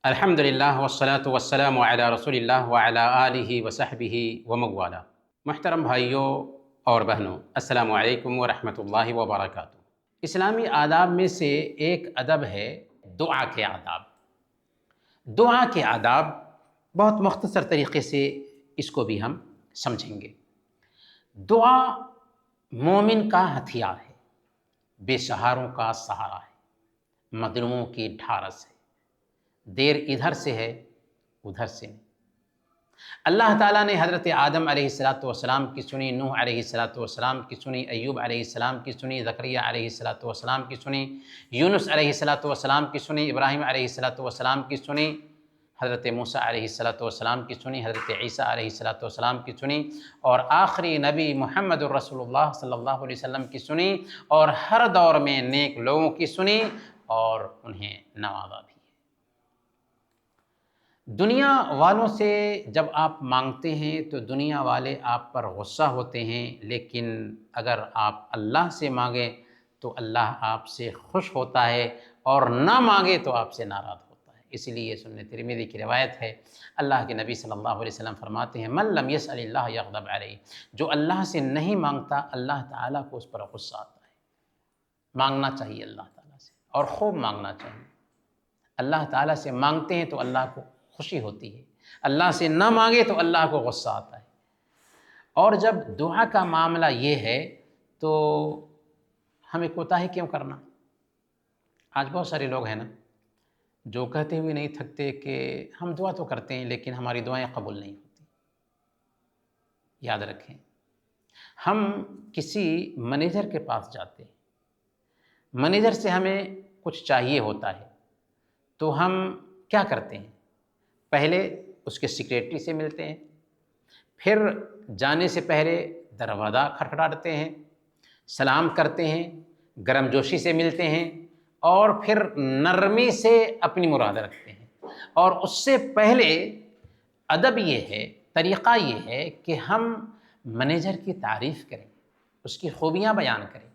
الحمدللہ والصلاة والسلام علی رسول اللہ وعلی آلہ وصحبہ وموالا۔ محترم بھائیوں اور بہنوں، السلام علیکم ورحمۃ اللہ وبرکاتہ۔ اسلامی آداب میں سے ایک ادب ہے دعا کے آداب۔ دعا کے آداب بہت مختصر طریقے سے اس کو بھی ہم سمجھیں گے۔ دعا مومن کا ہتھیار ہے، بے سہاروں کا سہارا ہے، مظلوموں کی ڈھارس ہے، دیر ادھر سے ہے ادھر سے نہیں۔ اللہ تعالیٰ نے حضرت آدم علیہ السلام کی سنی، نوح علیہ السلام کی سنی، ایوب علیہ السلام کی سنی، زکریا علیہ السلام کی سنی، یونس علیہ السلام کی سنی، ابراہیم علیہ السلام کی سنی، حضرت موسیٰ علیہ السلام کی سنی، حضرت عیسیٰ علیہ السلام کی سنی، اور آخری نبی محمد الرسول اللہ صلی اللہ علیہ وسلم کی سنی، اور ہر دور میں نیک لوگوں کی سنی اور انہیں نوازا بھی۔ دنیا والوں سے جب آپ مانگتے ہیں تو دنیا والے آپ پر غصہ ہوتے ہیں، لیکن اگر آپ اللہ سے مانگیں تو اللہ آپ سے خوش ہوتا ہے، اور نہ مانگے تو آپ سے ناراض ہوتا ہے۔ اس لیے سنن ترمذی کی روایت ہے، اللہ کے نبی صلی اللہ علیہ وسلم فرماتے ہیں من لم یسأل اللہ یغضب علیہ، جو اللہ سے نہیں مانگتا اللہ تعالیٰ کو اس پر غصہ آتا ہے۔ مانگنا چاہیے اللہ تعالیٰ سے، اور خوب مانگنا چاہیے۔ اللہ تعالیٰ سے مانگتے ہیں تو اللہ کو خوشی ہوتی ہے، اللہ سے نہ مانگے تو اللہ کو غصہ آتا ہے۔ اور جب دعا کا معاملہ یہ ہے تو ہمیں کوتاہی کیوں کرنا؟ آج بہت سارے لوگ ہیں نا جو کہتے ہوئے نہیں تھکتے کہ ہم دعا تو کرتے ہیں لیکن ہماری دعائیں قبول نہیں ہوتی۔ یاد رکھیں، ہم کسی مینیجر کے پاس جاتے ہیں، مینیجر سے ہمیں کچھ چاہیے ہوتا ہے تو ہم کیا کرتے ہیں؟ پہلے اس کے سیکریٹری سے ملتے ہیں، پھر جانے سے پہلے دروازہ کھٹکھٹاتے ہیں، سلام کرتے ہیں، گرم جوشی سے ملتے ہیں، اور پھر نرمی سے اپنی مراد رکھتے ہیں۔ اور اس سے پہلے ادب یہ ہے، طریقہ یہ ہے کہ ہم مینیجر کی تعریف کریں، اس کی خوبیاں بیان کریں،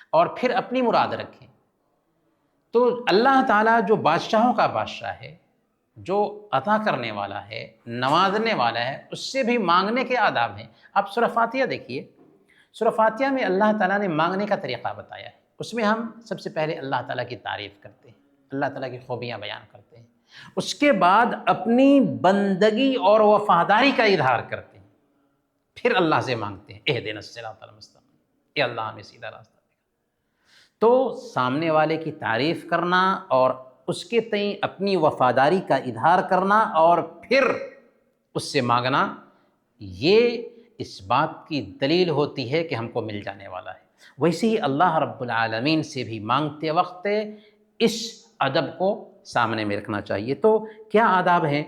اور پھر اپنی مراد رکھیں۔ تو اللہ تعالیٰ جو بادشاہوں کا بادشاہ ہے، جو عطا کرنے والا ہے، نوازنے والا ہے، اس سے بھی مانگنے کے آداب ہیں۔ آپ سورہ فاتحہ دیکھیے، سورہ فاتحہ میں اللہ تعالیٰ نے مانگنے کا طریقہ بتایا ہے۔ اس میں ہم سب سے پہلے اللہ تعالیٰ کی تعریف کرتے ہیں، اللہ تعالیٰ کی خوبیاں بیان کرتے ہیں، اس کے بعد اپنی بندگی اور وفاداری کا اظہار کرتے ہیں، پھر اللہ سے مانگتے ہیں اہدنا الصراط المستقیم، اے اللہ ہمیں سیدھا راستہ دے۔ تو سامنے والے کی تعریف کرنا اور اس کے تئیں اپنی وفاداری کا اظہار کرنا اور پھر اس سے مانگنا، یہ اس بات کی دلیل ہوتی ہے کہ ہم کو مل جانے والا ہے۔ ویسے ہی اللہ رب العالمین سے بھی مانگتے وقت اس ادب کو سامنے میں رکھنا چاہیے۔ تو کیا آداب ہیں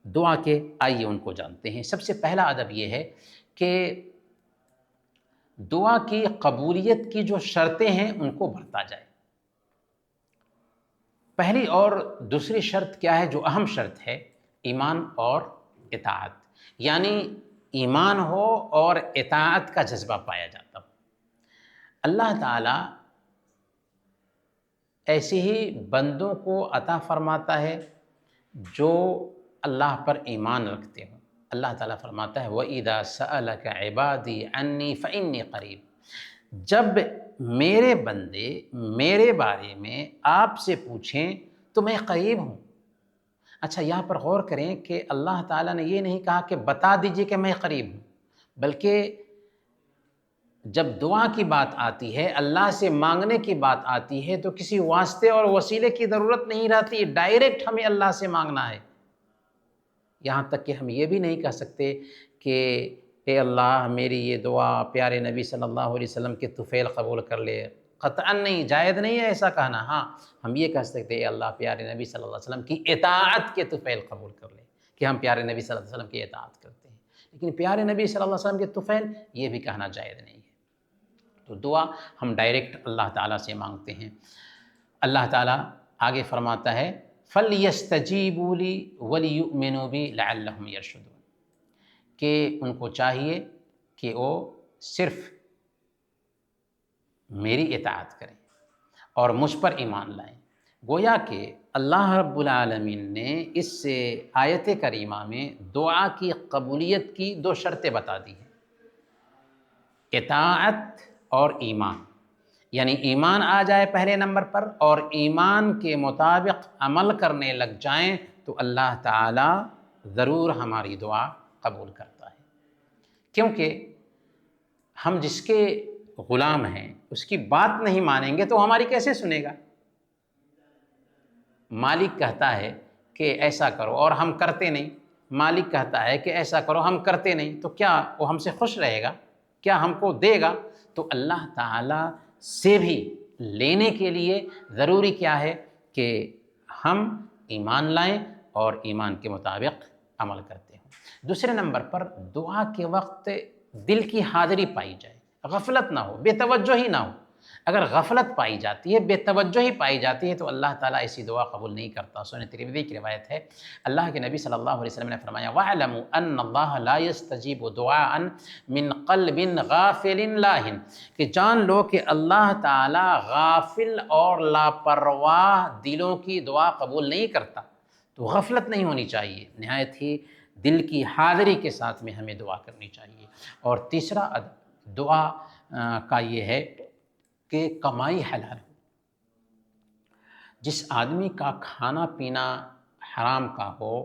دعا کے؟ آئیے ان کو جانتے ہیں۔ سب سے پہلا ادب یہ ہے کہ دعا کی قبولیت کی جو شرطیں ہیں ان کو بڑھتا جائے۔ پہلی اور دوسری شرط کیا ہے جو اہم شرط ہے؟ ایمان اور اطاعت، یعنی ایمان ہو اور اطاعت کا جذبہ پایا جاتا ہو۔ اللہ تعالیٰ ایسے ہی بندوں کو عطا فرماتا ہے جو اللہ پر ایمان رکھتے ہوں۔ اللہ تعالیٰ فرماتا ہے وَإِذَا سَأَلَكَ عِبَادِي عَنِّي فَإِنِّي قَرِيب، جب میرے بندے میرے بارے میں آپ سے پوچھیں تو میں قریب ہوں۔ اچھا، یہاں پر غور کریں کہ اللہ تعالیٰ نے یہ نہیں کہا کہ بتا دیجئے کہ میں قریب ہوں، بلکہ جب دعا کی بات آتی ہے، اللہ سے مانگنے کی بات آتی ہے، تو کسی واسطے اور وسیلے کی ضرورت نہیں رہتی، ڈائریکٹ ہمیں اللہ سے مانگنا ہے۔ یہاں تک کہ ہم یہ بھی نہیں کہہ سکتے کہ اے اللہ میری یہ دعا پیارے نبی صلی اللہ علیہ وسلم کے طفیل قبول کر لے، قطعاً نہیں، جائز نہیں ہے ایسا کہنا۔ ہاں، ہم یہ کہہ سکتے اے اللہ پیارے نبی صلی اللہ علیہ وسلم کی اطاعت کے طفیل قبول کر لے، کہ ہم پیارے نبی صلی اللہ علیہ وسلم کی اطاعت کرتے ہیں، لیکن پیارے نبی صلی اللہ علیہ وسلم کے طفیل یہ بھی کہنا جائز نہیں ہے۔ تو دعا ہم ڈائریکٹ اللہ تعالیٰ سے مانگتے ہیں۔ اللہ تعالیٰ آگے فرماتا ہے فَلْيَسْتَجِيبُوا لِي وَلِيُؤْمِنُوا بِي لَعَلَّهُمْ يَرْشُدُونَ، کہ ان کو چاہیے کہ وہ صرف میری اطاعت کریں اور مجھ پر ایمان لائیں، گویا کہ اللہ رب العالمین نے اس آیت کریمہ میں دعا کی قبولیت کی دو شرطیں بتا دی ہیں، اطاعت اور ایمان، یعنی ایمان آ جائے پہلے نمبر پر اور ایمان کے مطابق عمل کرنے لگ جائیں تو اللہ تعالیٰ ضرور ہماری دعا قبول کرتا ہے، کیونکہ ہم جس کے غلام ہیں اس کی بات نہیں مانیں گے تو ہماری کیسے سنے گا؟ مالک کہتا ہے کہ ایسا کرو اور ہم کرتے نہیں، مالک کہتا ہے کہ ایسا کرو ہم کرتے نہیں، تو کیا وہ ہم سے خوش رہے گا؟ کیا ہم کو دے گا؟ تو اللہ تعالیٰ سے بھی لینے کے لیے ضروری کیا ہے کہ ہم ایمان لائیں اور ایمان کے مطابق عمل کرتے ہوں۔ دوسرے نمبر پر دعا کے وقت دل کی حاضری پائی جائے، غفلت نہ ہو، بے توجہی نہ ہو۔ اگر غفلت پائی جاتی ہے، بے توجہی پائی جاتی ہے تو اللہ تعالیٰ ایسی دعا قبول نہیں کرتا۔ سنن ترمذی کی روایت ہے، اللہ کے نبی صلی اللہ علیہ وسلم نے فرمایا وَاعْلَمُوا أَنَّ اللَّهَ لَا يَسْتَجِيبُ دُعَاءً مِّن قَلْبٍ غَافِلٍ لَاهٍ، کہ جان لو کہ اللہ تعالیٰ غافل اور لاپرواہ دلوں کی دعا قبول نہیں کرتا۔ تو غفلت نہیں ہونی چاہیے، نہایت ہی دل کی حاضری کے ساتھ میں ہمیں دعا کرنی چاہیے۔ اور تیسرا دعا کا یہ ہے کہ کمائی حلال ہو۔ جس آدمی کا کھانا پینا حرام کا ہو،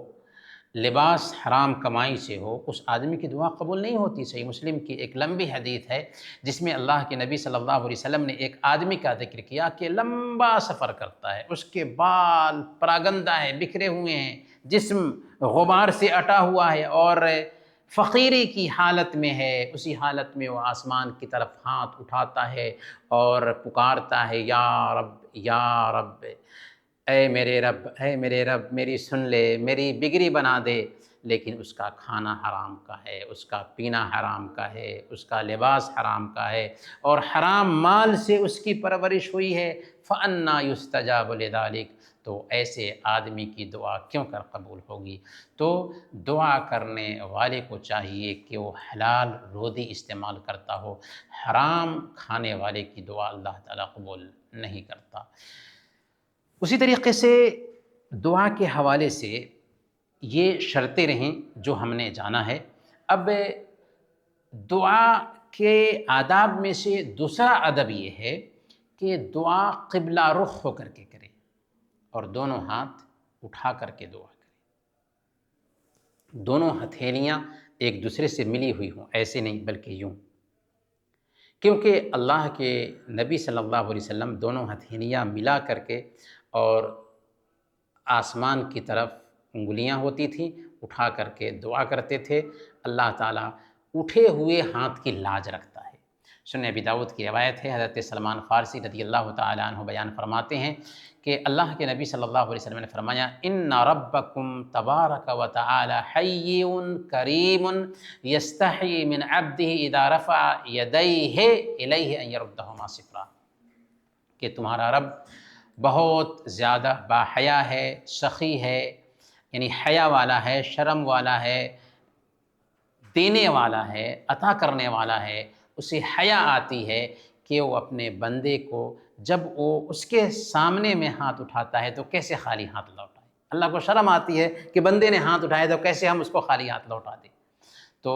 لباس حرام کمائی سے ہو، اس آدمی کی دعا قبول نہیں ہوتی۔ صحیح مسلم کی ایک لمبی حدیث ہے جس میں اللہ کے نبی صلی اللہ علیہ وسلم نے ایک آدمی کا ذکر کیا کہ لمبا سفر کرتا ہے، اس کے بال پراگندہ ہیں، بکھرے ہوئے ہیں، جسم غبار سے اٹا ہوا ہے اور فقیری کی حالت میں ہے۔ اسی حالت میں وہ آسمان کی طرف ہاتھ اٹھاتا ہے اور پکارتا ہے یا رب یا رب، اے میرے رب اے میرے رب، میری سن لے، میری بگڑی بنا دے۔ لیکن اس کا کھانا حرام کا ہے، اس کا پینا حرام کا ہے، اس کا لباس حرام کا ہے اور حرام مال سے اس کی پرورش ہوئی ہے، فَأَنَّىٰ يُسْتَجَابُ لِذَٰلِكَ، تو ایسے آدمی کی دعا کیوں کر قبول ہوگی؟ تو دعا کرنے والے کو چاہیے کہ وہ حلال روزی استعمال کرتا ہو، حرام کھانے والے کی دعا اللہ تعالیٰ قبول نہیں کرتا۔ اسی طریقے سے دعا کے حوالے سے یہ شرطیں رہیں جو ہم نے جانا ہے۔ اب دعا کے آداب میں سے دوسرا ادب یہ ہے کہ دعا قبلہ رخ ہو کر کے کریں اور دونوں ہاتھ اٹھا کر کے دعا کریں، دونوں ہتھیلیاں ایک دوسرے سے ملی ہوئی ہوں، ایسے نہیں بلکہ یوں، کیونکہ اللہ کے نبی صلی اللہ علیہ وسلم دونوں ہتھیلیاں ملا کر کے اور آسمان کی طرف انگلیاں ہوتی تھیں، اٹھا کر کے دعا کرتے تھے۔ اللہ تعالیٰ اٹھے ہوئے ہاتھ کی لاج رکھتا ہے۔ سنن ابی داؤد کی روایت ہے، حضرت سلمان فارسی رضی اللہ تعالیٰ عنہ بیان فرماتے ہیں کہ اللہ کے نبی صلی اللہ علیہ وسلم نے فرمایا ان ربکم تبارک و تعالی حی کریم یستحی من عبدہ اذا رفع یدیہ الیہ ان یردہما صفرا، کہ تمہارا رب بہت زیادہ باحیا ہے، سخی ہے، یعنی حیا والا ہے، شرم والا ہے، دینے والا ہے، عطا کرنے والا ہے۔ اسے حیا آتی ہے کہ وہ اپنے بندے کو جب وہ اس کے سامنے میں ہاتھ اٹھاتا ہے تو کیسے خالی ہاتھ لوٹائے۔ اللہ کو شرم آتی ہے کہ بندے نے ہاتھ اٹھائے تو کیسے ہم اس کو خالی ہاتھ لوٹا دیں۔ تو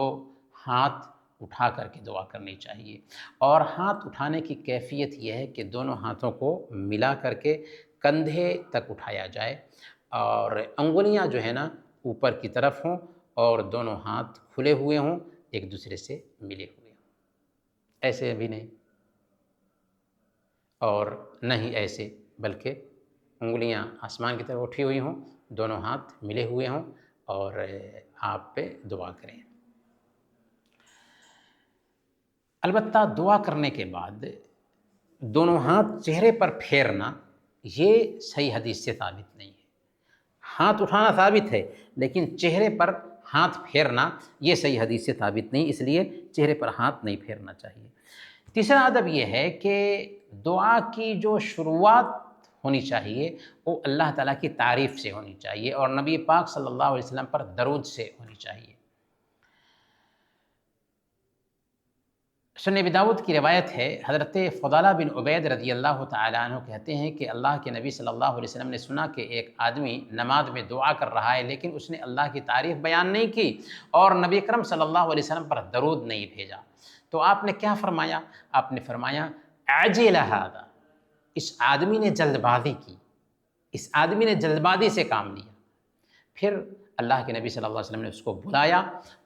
ہاتھ اٹھا کر کے دعا کرنی چاہیے، اور ہاتھ اٹھانے کی کیفیت یہ ہے کہ دونوں ہاتھوں کو ملا کر کے کندھے تک اٹھایا جائے اور انگلیاں جو ہے نا اوپر کی طرف ہوں اور دونوں ہاتھ کھلے ہوئے ہوں، ایک دوسرے سے ملے ہوئے ہوں، ایسے بھی نہیں اور نہ ہی ایسے، بلکہ انگلیاں آسمان کی طرف اٹھی ہوئی ہوں، دونوں ہاتھ ملے ہوئے ہوں اور آپ پہ دعا کریں۔ البتہ دعا کرنے کے بعد دونوں ہاتھ چہرے پر پھیرنا یہ صحیح حدیث سے ثابت نہیں ہے۔ ہاتھ اٹھانا ثابت ہے لیکن چہرے پر ہاتھ پھیرنا یہ صحیح حدیث سے ثابت نہیں، اس لیے چہرے پر ہاتھ نہیں پھیرنا چاہیے۔ تیسرا ادب یہ ہے کہ دعا کی جو شروعات ہونی چاہیے وہ اللہ تعالیٰ کی تعریف سے ہونی چاہیے اور نبی پاک صلی اللہ علیہ وسلم پر درود سے ہونی چاہیے۔ سنن ابی داؤد کی روایت ہے، حضرت فضالہ بن عبید رضی اللہ تعالیٰ عنہ کہتے ہیں کہ اللہ کے نبی صلی اللہ علیہ وسلم نے سنا کہ ایک آدمی نماز میں دعا کر رہا ہے، لیکن اس نے اللہ کی تعریف بیان نہیں کی اور نبی اکرم صلی اللہ علیہ وسلم پر درود نہیں بھیجا۔ تو آپ نے کیا فرمایا؟ آپ نے فرمایا عجل ھذا، اس آدمی نے جلد بازی کی، اس آدمی نے جلد بازی سے کام لیا۔ پھر اللہ کے نبی صلی اللہ علیہ وسلم نے اس کو بلایا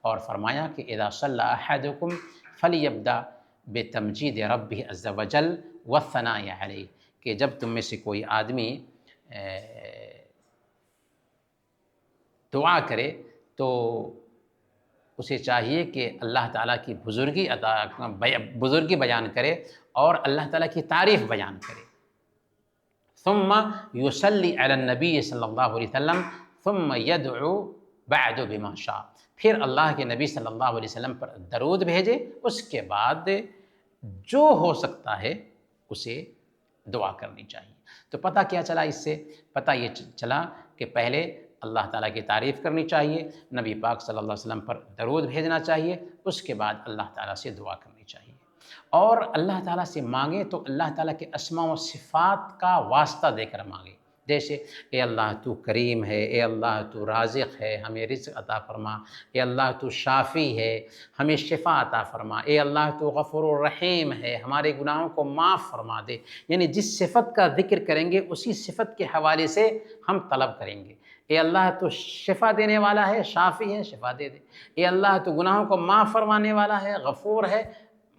اور فرمایا کہ اذا صلی احدکم فلیبدأ بتمجید ربہ عز وجل والثناء علیہ، کہ جب تم میں سے کوئی آدمی دعا کرے تو اسے چاہیے کہ اللہ تعالیٰ کی بزرگی بیان کرے اور اللہ تعالیٰ کی تعریف بیان کرے۔ ثم یصلی علی النبی صلی اللہ علیہ وسلم ثم یدعو بعد بما شاء، پھر اللہ کے نبی صلی اللہ علیہ وسلم پر درود بھیجے، اس کے بعد جو ہو سکتا ہے اسے دعا کرنی چاہیے۔ تو پتہ کیا چلا اس سے؟ پتہ یہ چلا کہ پہلے اللہ تعالیٰ کی تعریف کرنی چاہیے، نبی پاک صلی اللہ علیہ وسلم پر درود بھیجنا چاہیے، اس کے بعد اللہ تعالیٰ سے دعا کرنی چاہیے۔ اور اللہ تعالیٰ سے مانگیں تو اللہ تعالیٰ کے اسماء و صفات کا واسطہ دے کر مانگیں، جیسے اے اللہ تو کریم ہے، اے اللہ تو رازق ہے، ہمیں رزق عطا فرما، اے اللہ تو شافی ہے، ہمیں شفا عطا فرما، اے اللہ تو غفور الرحیم ہے، ہمارے گناہوں کو معاف فرما دے۔ یعنی جس صفت کا ذکر کریں گے اسی صفت کے حوالے سے ہم طلب کریں گے۔ اے اللہ تو شفا دینے والا ہے، شافی ہے، شفا دے دے۔ اے اللہ تو گناہوں کو معاف فرمانے والا ہے، غفور ہے،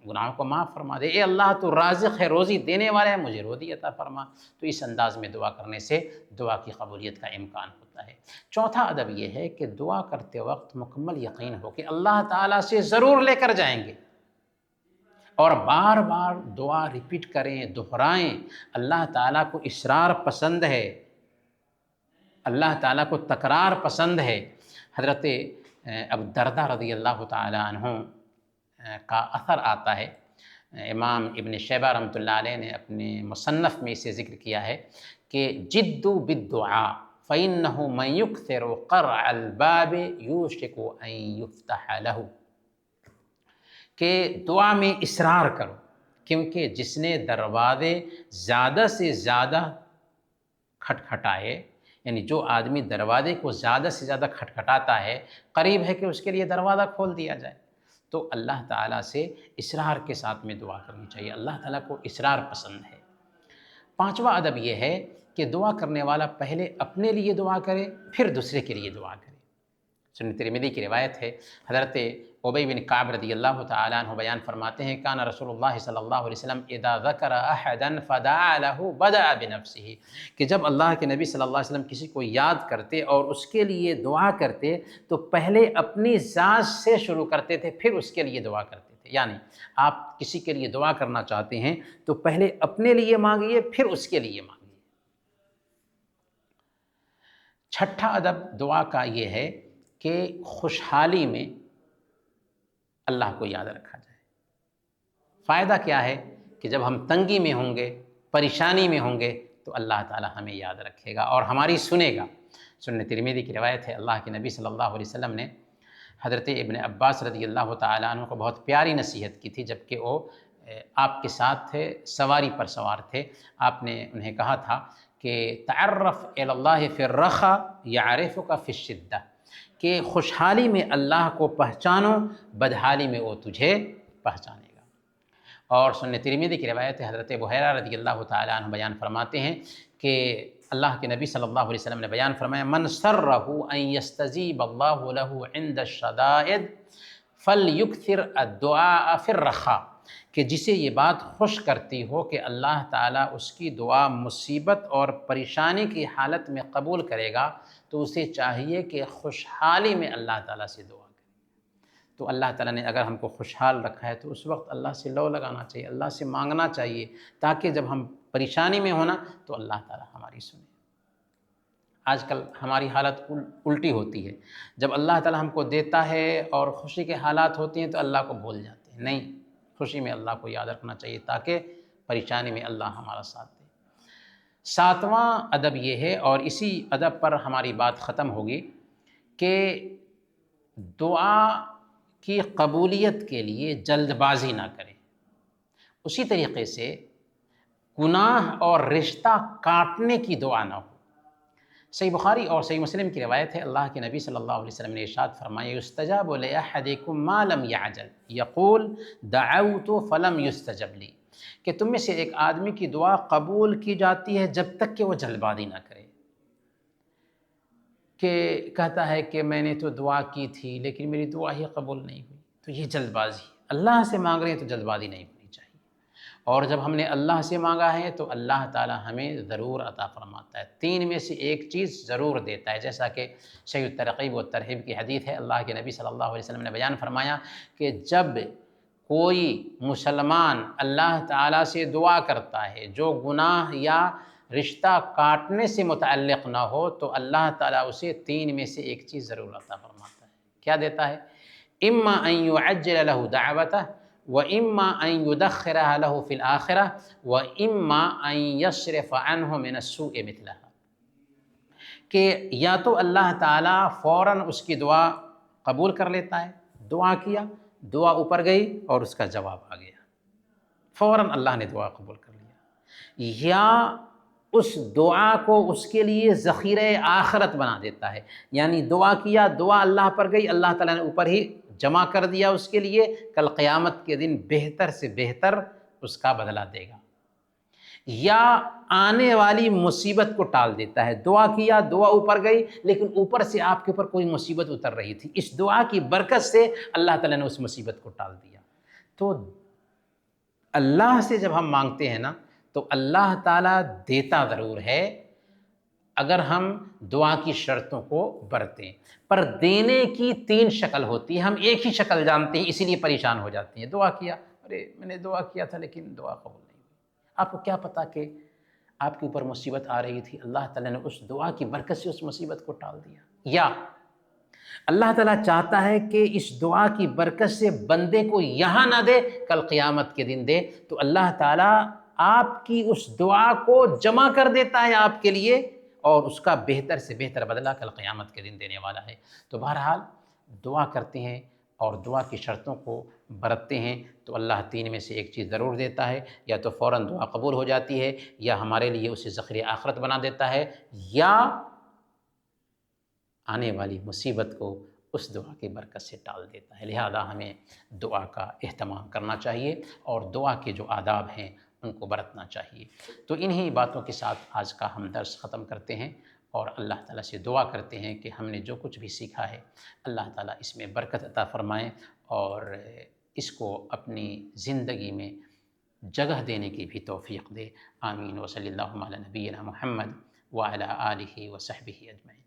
گناہوں کو معاف فرما دے۔ اے اللہ تو رازق ہے، روزی دینے والا ہے، مجھے روزی عطا فرما۔ تو اس انداز میں دعا کرنے سے دعا کی قبولیت کا امکان ہوتا ہے۔ چوتھا ادب یہ ہے کہ دعا کرتے وقت مکمل یقین ہو کہ اللہ تعالیٰ سے ضرور لے کر جائیں گے، اور بار بار دعا ریپیٹ کریں، دہرائیں۔ اللہ تعالیٰ کو اصرار پسند ہے، اللہ تعالیٰ کو تکرار پسند ہے۔ حضرت ابو الدرداء رضی اللہ تعالیٰ عنہ کا اثر آتا ہے، امام ابن شیبہ رحمۃ اللہ علیہ نے اپنے مصنف میں اسے ذکر کیا ہے کہ جدوا بالدعاء فإنه من يكثر قرع الباب يوشك أن يفتح له، کہ دعا میں اصرار کرو، کیونکہ جس نے دروازے زیادہ سے زیادہ کھٹکھٹائے، یعنی جو آدمی دروازے کو زیادہ سے زیادہ کھٹکھٹاتا ہے، قریب ہے کہ اس کے لیے دروازہ کھول دیا جائے۔ تو اللہ تعالیٰ سے اصرار کے ساتھ میں دعا کرنی چاہیے، اللہ تعالیٰ کو اصرار پسند ہے۔ پانچواں ادب یہ ہے کہ دعا کرنے والا پہلے اپنے لیے دعا کرے، پھر دوسرے کے لیے دعا کرے۔ سنن ترمذی کی روایت ہے، حضرت ابی بن کعب رضی اللہ تعالیٰ عنہ بیان فرماتے ہیں کان رسول اللہ صلی اللہ علیہ وسلم اذا ذکر احدا فدعا له بدأ بنفسه، کہ جب اللہ کے نبی صلی اللہ علیہ وسلم کسی کو یاد کرتے اور اس کے لیے دعا کرتے تو پہلے اپنی ذات سے شروع کرتے تھے، پھر اس کے لیے دعا کرتے تھے۔ یعنی آپ کسی کے لیے دعا کرنا چاہتے ہیں تو پہلے اپنے لیے مانگیے، پھر اس کے لیے مانگیے۔ چھٹا ادب دعا کا یہ ہے کہ خوشحالی میں اللہ کو یاد رکھا جائے۔ فائدہ کیا ہے کہ جب ہم تنگی میں ہوں گے، پریشانی میں ہوں گے تو اللہ تعالی ہمیں یاد رکھے گا اور ہماری سنے گا۔ سنن ترمذی کی روایت ہے، اللہ کے نبی صلی اللہ علیہ وسلم نے حضرت ابن عباس رضی اللہ تعالیٰ عنہ کو بہت پیاری نصیحت کی تھی، جبکہ وہ آپ کے ساتھ تھے، سواری پر سوار تھے۔ آپ نے انہیں کہا تھا کہ تعرف الی اللہ فی الرخاء یعرفک فی الشدہ، کہ خوشحالی میں اللہ کو پہچانو، بدحالی میں وہ تجھے پہچانے گا۔ اور سنن ترمذی کی روایت ہے، حضرت ابو ہریرہ رضی اللہ تعالیٰ عنہ بیان فرماتے ہیں کہ اللہ کے نبی صلی اللہ علیہ وسلم نے بیان فرمایا من سرہ ان یستجیب اللہ له عند الشدائد فلیکثر الدعاء فی الرخاء، کہ جسے یہ بات خوش کرتی ہو کہ اللہ تعالیٰ اس کی دعا مصیبت اور پریشانی کی حالت میں قبول کرے گا، تو اسے چاہیے کہ خوشحالی میں اللہ تعالیٰ سے دعا کرے۔ تو اللہ تعالیٰ نے اگر ہم کو خوشحال رکھا ہے تو اس وقت اللہ سے لو لگانا چاہیے، اللہ سے مانگنا چاہیے، تاکہ جب ہم پریشانی میں ہونا تو اللہ تعالیٰ ہماری سنے۔ آج کل ہماری حالت الٹی ہوتی ہے، جب اللہ تعالیٰ ہم کو دیتا ہے اور خوشی کے حالات ہوتے ہیں تو اللہ کو بھول جاتے ہیں۔ نہیں، خوشی میں اللہ کو یاد رکھنا چاہیے تاکہ پریشانی میں اللہ ہمارا ساتھ دے۔ ساتواں ادب یہ ہے، اور اسی ادب پر ہماری بات ختم ہوگی، کہ دعا کی قبولیت کے لیے جلد بازی نہ کریں۔ اسی طریقے سے گناہ اور رشتہ کاٹنے کی دعا نہ ہو۔ صحیح بخاری اور صحیح مسلم کی روایت ہے، اللہ کے نبی صلی اللہ علیہ وسلم نے ارشاد فرمایا، یستجاب لأحدکم ما لم یعجل یقول دعوت فلم یستجب لی، کہ تم میں سے ایک آدمی کی دعا قبول کی جاتی ہے جب تک کہ وہ جلد بازی نہ کرے، کہ کہتا ہے کہ میں نے تو دعا کی تھی لیکن میری دعا ہی قبول نہیں ہوئی، تو یہ جلد بازی، اللہ سے مانگ رہے ہیں تو جلد بازی نہیں ہونی چاہیے، اور جب ہم نے اللہ سے مانگا ہے تو اللہ تعالی ہمیں ضرور عطا فرماتا ہے، تین میں سے ایک چیز ضرور دیتا ہے، جیسا کہ صحیح الترغیب و ترہیب کی حدیث ہے، اللہ کے نبی صلی اللہ علیہ وسلم نے بیان فرمایا کہ جب کوئی مسلمان اللہ تعالیٰ سے دعا کرتا ہے جو گناہ یا رشتہ کاٹنے سے متعلق نہ ہو تو اللہ تعالیٰ اسے تین میں سے ایک چیز ضرور عطا فرماتا ہے۔ کیا دیتا ہے؟ اما ان يعجل له دعوته واما ان يدخرها له في الاخره واما ان يصرف عنه من السوء مثلها، کہ یا تو اللہ تعالیٰ فوراً اس کی دعا قبول کر لیتا ہے، دعا کیا، دعا اوپر گئی اور اس کا جواب آ گیا، فوراً اللہ نے دعا قبول کر لیا، یا اس دعا کو اس کے لیے ذخیرہ آخرت بنا دیتا ہے، یعنی دعا کیا، دعا اللہ پر گئی، اللہ تعالیٰ نے اوپر ہی جمع کر دیا اس کے لیے، کل قیامت کے دن بہتر سے بہتر اس کا بدلہ دے گا، یا آنے والی مصیبت کو ٹال دیتا ہے، دعا کیا، دعا اوپر گئی لیکن اوپر سے آپ کے اوپر کوئی مصیبت اتر رہی تھی، اس دعا کی برکت سے اللہ تعالیٰ نے اس مصیبت کو ٹال دیا۔ تو اللہ سے جب ہم مانگتے ہیں نا تو اللہ تعالیٰ دیتا ضرور ہے اگر ہم دعا کی شرطوں کو برتیں، پر دینے کی تین شکل ہوتی ہے، ہم ایک ہی شکل جانتے ہیں اسی لیے پریشان ہو جاتے ہیں، دعا کیا، ارے میں نے دعا کیا تھا لیکن دعا قبول نہیں ہوئی، آپ کو کیا پتا کہ آپ کے اوپر مصیبت آ رہی تھی، اللہ تعالیٰ نے اس دعا کی برکت سے اس مصیبت کو ٹال دیا، یا اللہ تعالیٰ چاہتا ہے کہ اس دعا کی برکت سے بندے کو یہاں نہ دے، کل قیامت کے دن دے، تو اللہ تعالیٰ آپ کی اس دعا کو جمع کر دیتا ہے آپ کے لیے اور اس کا بہتر سے بہتر بدلہ کل قیامت کے دن دینے والا ہے۔ تو بہرحال دعا کرتے ہیں اور دعا کی شرطوں کو برتتے ہیں تو اللہ تین میں سے ایک چیز ضرور دیتا ہے، یا تو فوراً دعا قبول ہو جاتی ہے، یا ہمارے لیے اسے ذخیرہ آخرت بنا دیتا ہے، یا آنے والی مصیبت کو اس دعا کی برکت سے ٹال دیتا ہے۔ لہذا ہمیں دعا کا اہتمام کرنا چاہیے اور دعا کے جو آداب ہیں ان کو برتنا چاہیے۔ تو انہی باتوں کے ساتھ آج کا ہم درس ختم کرتے ہیں اور اللہ تعالیٰ سے دعا کرتے ہیں کہ ہم نے جو کچھ بھی سیکھا ہے اللہ تعالیٰ اس میں برکت عطا فرمائیں اور اس کو اپنی زندگی میں جگہ دینے کی بھی توفیق دے۔ آمین۔ وصلی اللہ علی نبینا محمد وعلی آلہ وصحبہ اجمعین۔